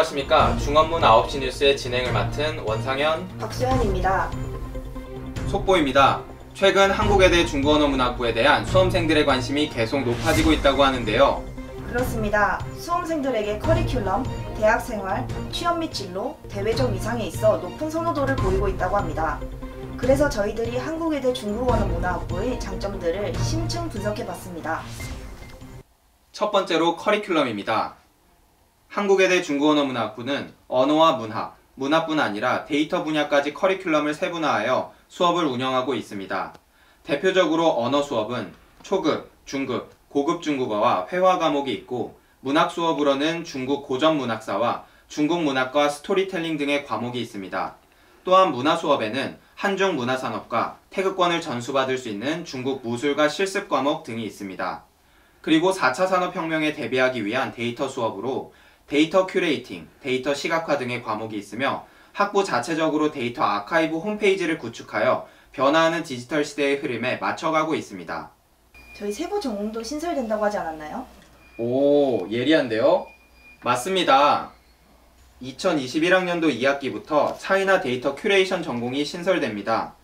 안녕하십니까. 중원문 9시 뉴스의 진행을 맡은 원상현, 박수현입니다. 속보입니다. 최근 한국외대 중국언어문학부에 대한 수험생들의 관심이 계속 높아지고 있다고 하는데요. 그렇습니다. 수험생들에게 커리큘럼, 대학생활, 취업 및 진로, 대외적 위상에 있어 높은 선호도를 보이고 있다고 합니다. 그래서 저희들이 한국외대 중국언어문학부의 장점들을 심층 분석해봤습니다. 첫 번째로 커리큘럼입니다. 한국외대 중국언어문학부는 언어와 문학, 문학뿐 아니라 데이터 분야까지 커리큘럼을 세분화하여 수업을 운영하고 있습니다. 대표적으로 언어 수업은 초급, 중급, 고급 중국어와 회화 과목이 있고, 문학 수업으로는 중국 고전 문학사와 중국 문학과 스토리텔링 등의 과목이 있습니다. 또한 문화 수업에는 한중 문화산업과 태극권을 전수받을 수 있는 중국 무술과 실습 과목 등이 있습니다. 그리고 4차 산업혁명에 대비하기 위한 데이터 수업으로 데이터 큐레이팅, 데이터 시각화 등의 과목이 있으며, 학부 자체적으로 데이터 아카이브 홈페이지를 구축하여 변화하는 디지털 시대의 흐름에 맞춰가고 있습니다. 저희 세부 전공도 신설된다고 하지 않았나요? 오, 예리한데요? 맞습니다. 2021학년도 2학기부터 차이나 데이터 큐레이션 전공이 신설됩니다.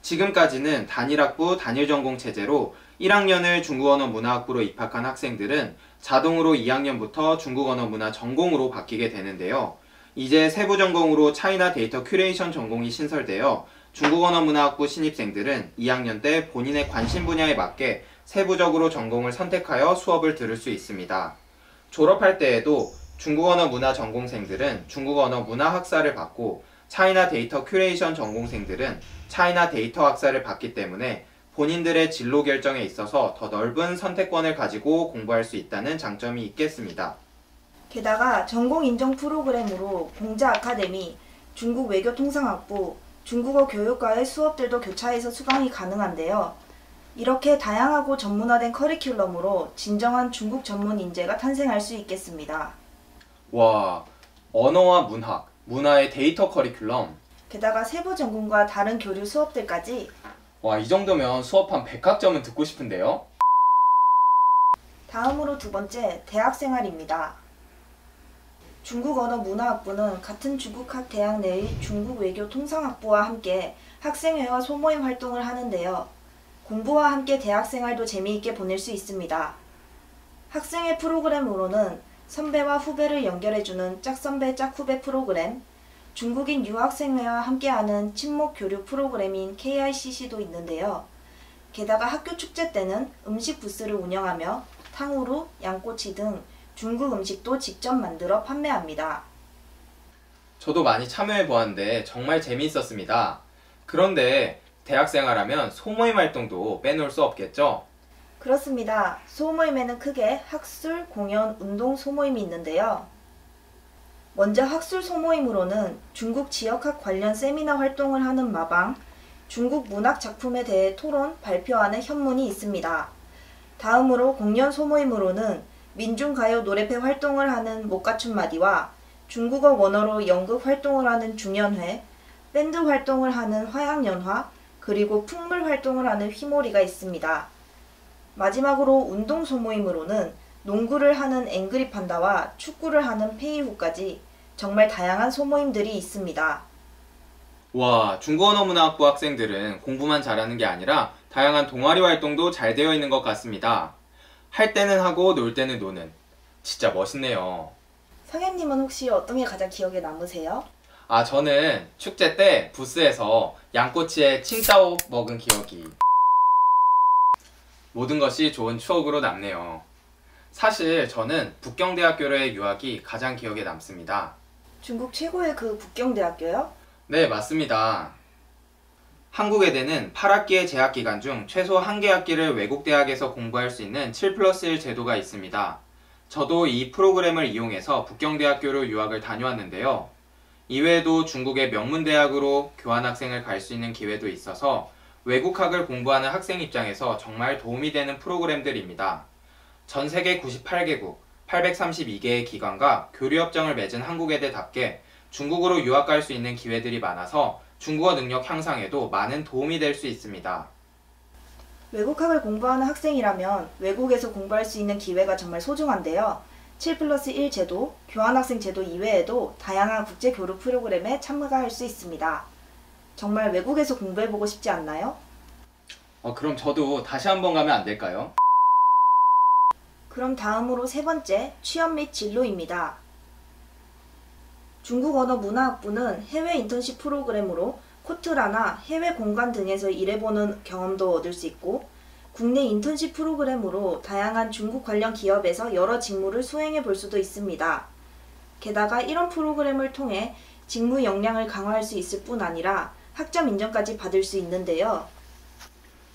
지금까지는 단일학부 단일전공 체제로 1학년을 중국언어 문화학부로 입학한 학생들은 자동으로 2학년부터 중국언어 문화 전공으로 바뀌게 되는데요. 이제 세부 전공으로 차이나 데이터 큐레이션 전공이 신설되어 중국언어 문화학부 신입생들은 2학년 때 본인의 관심 분야에 맞게 세부적으로 전공을 선택하여 수업을 들을 수 있습니다. 졸업할 때에도 중국언어 문화 전공생들은 중국언어 문화 학사를 받고, 차이나 데이터 큐레이션 전공생들은 차이나 데이터 학사를 받기 때문에 본인들의 진로 결정에 있어서 더 넓은 선택권을 가지고 공부할 수 있다는 장점이 있겠습니다. 게다가 전공 인정 프로그램으로 공자 아카데미, 중국 외교통상학부, 중국어 교육과의 수업들도 교차해서 수강이 가능한데요. 이렇게 다양하고 전문화된 커리큘럼으로 진정한 중국 전문 인재가 탄생할 수 있겠습니다. 와, 언어와 문학, 문화의 데이터 커리큘럼. 게다가 세부 전공과 다른 교류 수업들까지. 와, 이 정도면 수업 한 100학점은 듣고 싶은데요? 다음으로 두 번째, 대학생활입니다. 중국언어문화학부는 같은 중국학 대학 내의 중국외교통상학부와 함께 학생회와 소모임 활동을 하는데요. 공부와 함께 대학생활도 재미있게 보낼 수 있습니다. 학생회 프로그램으로는 선배와 후배를 연결해주는 짝선배 짝후배 프로그램, 중국인 유학생회와 함께하는 친목 교류 프로그램인 KICC도 있는데요. 게다가 학교 축제 때는 음식 부스를 운영하며 탕후루, 양꼬치 등 중국 음식도 직접 만들어 판매합니다. 저도 많이 참여해 보았는데 정말 재미있었습니다. 그런데 대학생활하면 소모임 활동도 빼놓을 수 없겠죠? 그렇습니다. 소모임에는 크게 학술, 공연, 운동 소모임이 있는데요. 먼저 학술 소모임으로는 중국 지역학 관련 세미나 활동을 하는 마방, 중국 문학 작품에 대해 토론, 발표하는 현문이 있습니다. 다음으로 공연 소모임으로는 민중가요 노래회 활동을 하는 목가춘마디와 중국어 원어로 연극 활동을 하는 중연회, 밴드 활동을 하는 화양연화, 그리고 풍물 활동을 하는 휘모리가 있습니다. 마지막으로 운동 소모임으로는 농구를 하는 앵그리 판다와 축구를 하는 페이후까지 정말 다양한 소모임들이 있습니다. 와, 중국언어 문화학부 학생들은 공부만 잘하는 게 아니라 다양한 동아리 활동도 잘 되어 있는 것 같습니다. 할 때는 하고 놀 때는 노는. 진짜 멋있네요. 상현님은 혹시 어떤 게 가장 기억에 남으세요? 저는 축제 때 부스에서 양꼬치에 칭따오 먹은 기억이. 모든 것이 좋은 추억으로 남네요. 사실 저는 북경대학교로의 유학이 가장 기억에 남습니다. 중국 최고의 그 북경대학교요? 네, 맞습니다. 한국외대는 8학기의 재학 기간 중 최소 1개 학기를 외국 대학에서 공부할 수 있는 7+1 제도가 있습니다. 저도 이 프로그램을 이용해서 북경대학교로 유학을 다녀왔는데요. 이외에도 중국의 명문대학으로 교환학생을 갈 수 있는 기회도 있어서 외국학을 공부하는 학생 입장에서 정말 도움이 되는 프로그램들입니다. 전 세계 98개국, 832개의 기관과 교류협정을 맺은 한국외대답게 중국으로 유학 갈 수 있는 기회들이 많아서 중국어 능력 향상에도 많은 도움이 될 수 있습니다. 외국학을 공부하는 학생이라면 외국에서 공부할 수 있는 기회가 정말 소중한데요. 7+1 제도, 교환학생 제도 이외에도 다양한 국제 교류 프로그램에 참가할 수 있습니다. 정말 외국에서 공부해보고 싶지 않나요? 그럼 저도 다시 한번 가면 안 될까요? 그럼 다음으로 세 번째, 취업 및 진로입니다. 중국 언어 문화학부는 해외 인턴십 프로그램으로 코트라나 해외 공간 등에서 일해보는 경험도 얻을 수 있고, 국내 인턴십 프로그램으로 다양한 중국 관련 기업에서 여러 직무를 수행해 볼 수도 있습니다. 게다가 이런 프로그램을 통해 직무 역량을 강화할 수 있을 뿐 아니라 학점 인정까지 받을 수 있는데요.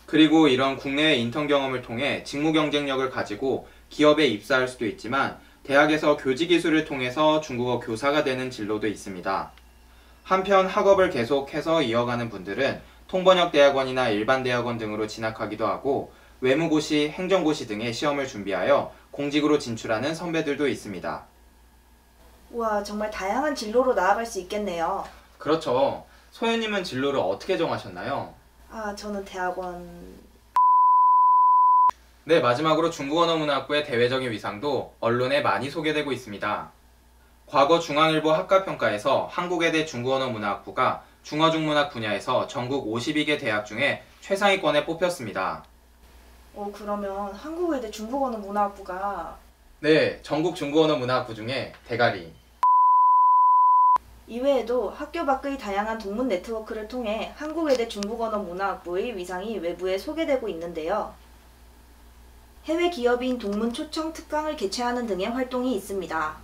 그리고 이런 국내외 인턴 경험을 통해 직무 경쟁력을 가지고 기업에 입사할 수도 있지만 대학에서 교직 기술을 통해서 중국어 교사가 되는 진로도 있습니다. 한편 학업을 계속해서 이어가는 분들은 통번역대학원이나 일반대학원 등으로 진학하기도 하고 외무고시, 행정고시 등의 시험을 준비하여 공직으로 진출하는 선배들도 있습니다. 우와, 정말 다양한 진로로 나아갈 수 있겠네요. 그렇죠. 소연님은 진로를 어떻게 정하셨나요? 저는 대학원... 네, 마지막으로 중국언어문화학부의 대외적인 위상도 언론에 많이 소개되고 있습니다. 과거 중앙일보 학과평가에서 한국외대 중국언어문화학부가 중어중문학 분야에서 전국 52개 대학 중에 최상위권에 뽑혔습니다. 그러면 한국외대 중국언어문화학부가... 네, 전국 중국언어문화학부 중에 대가리. 이외에도 학교 밖의 다양한 동문 네트워크를 통해 한국외대 중국언어문화학부의 위상이 외부에 소개되고 있는데요. 해외 기업인 동문 초청 특강을 개최하는 등의 활동이 있습니다.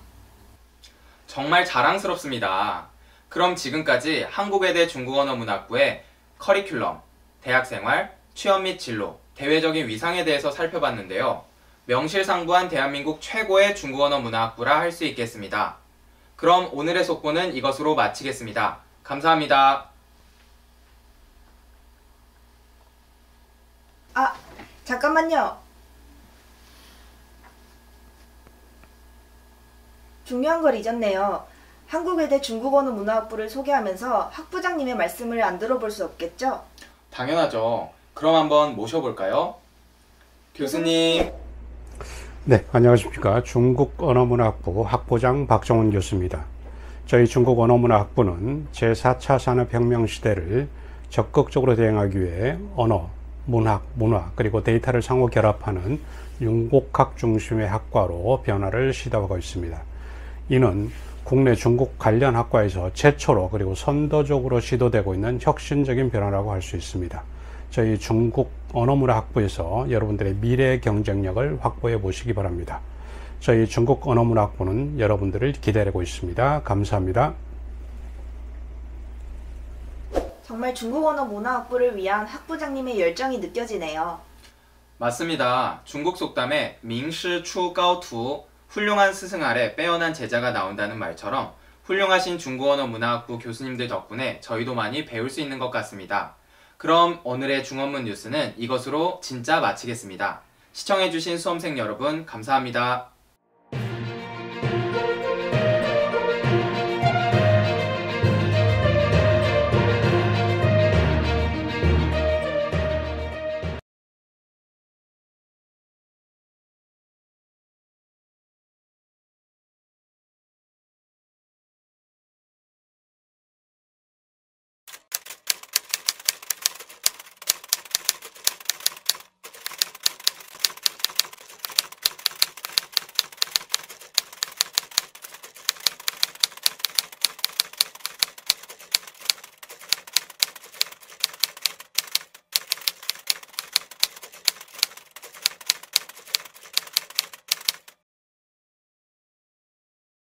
정말 자랑스럽습니다. 그럼 지금까지 한국외대 중국언어문학부의 커리큘럼, 대학생활, 취업 및 진로, 대외적인 위상에 대해서 살펴봤는데요. 명실상부한 대한민국 최고의 중국언어문화학부라 할 수 있겠습니다. 그럼 오늘의 속보는 이것으로 마치겠습니다. 감사합니다. 잠깐만요. 중요한 걸 잊었네요. 한국외대 중국언어문화학부를 소개하면서 학부장님의 말씀을 안 들어볼 수 없겠죠? 당연하죠. 그럼 한번 모셔볼까요? 교수님. 네, 안녕하십니까. 중국언어문화학부 학부장 박정훈 교수입니다. 저희 중국언어문화학부는 제4차 산업혁명 시대를 적극적으로 대응하기 위해 언어, 문학, 문화, 그리고 데이터를 상호 결합하는 융곡학 중심의 학과로 변화를 시도하고 있습니다. 이는 국내 중국 관련 학과에서 최초로 그리고 선도적으로 시도되고 있는 혁신적인 변화라고 할 수 있습니다. 저희 중국 언어문화학부에서 여러분들의 미래 경쟁력을 확보해 보시기 바랍니다. 저희 중국 언어문화학부는 여러분들을 기다리고 있습니다. 감사합니다. 정말 중국언어문화학부를 위한 학부장님의 열정이 느껴지네요. 맞습니다. 중국 속담에 밍시 추 가오투, 훌륭한 스승 아래 빼어난 제자가 나온다는 말처럼 훌륭하신 중국언어문화학부 교수님들 덕분에 저희도 많이 배울 수 있는 것 같습니다. 그럼 오늘의 중언문 뉴스는 이것으로 진짜 마치겠습니다. 시청해주신 수험생 여러분 감사합니다.